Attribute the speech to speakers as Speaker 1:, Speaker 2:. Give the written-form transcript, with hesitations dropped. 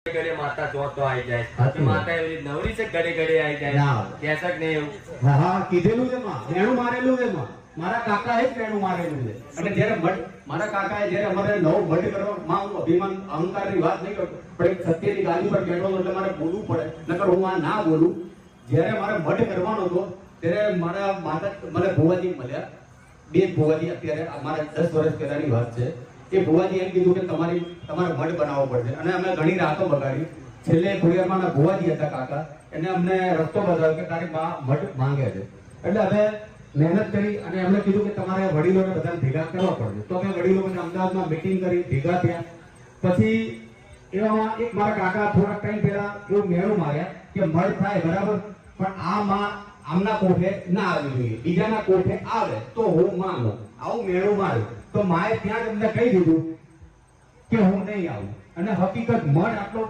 Speaker 1: ઘડે માતા તો આવી જાય માતા એવી નવરી છે ઘડે ઘડે આવી જાય કેસક ને એવું
Speaker 2: હા કીધેલું છે માં વેણું મારેલું છે માં મારા કાકાએ જ વેણું મારેલું છે અને જ્યારે મારા કાકાએ જ્યારે અમારે નવો મઢ કરવા માં હું અભિમાન અહંકારની વાત નહીં કરતો પણ એક સત્યની ગાદી પર બેઠો હતો એટલે મારે બોલવું પડે નકર હું આ ના બોલું જ્યારે મારે મઢ કરવાનો હતો ત્યારે મારા માતા મને ભુવાજી મળ્યા બે ભુવાજી અત્યારે અમારા 10 વર્ષ પહેલાની વાત છે એ ભુવાજી એમ કીધું કે તમારે મઢ બનાવવો પડશે અને અમે ઘણી રાતો બગાડી છેલ્લે ખોડિયારમાં ભુવાજી હતા કાકા એને અમને રસ્તો બતાવ્યો કે તારી મઢ માંગે છે એટલે હવે મહેનત કરી અને એમણે કીધું કે તમારે વડીલોને બધાને ભેગા કરવા પડશે તો અમે વડીલો બધા અમદાવાદમાં મીટિંગ કરી ભેગા થયા પછી એવામાં એક મારા કાકા થોડાક ટાઈમ પહેલા એવું મેળું માર્યા કે મઢ થાય બરાબર પણ આ માં આમના કોઠે ના આવી જોઈએ બીજાના કોઠે આવે તો હું માનું આવું મેળું માર્યું તો માએ ત્યાં જ અમને કહી દીધું કે હું નહીં આવું અને હકીકત મઢ આટલો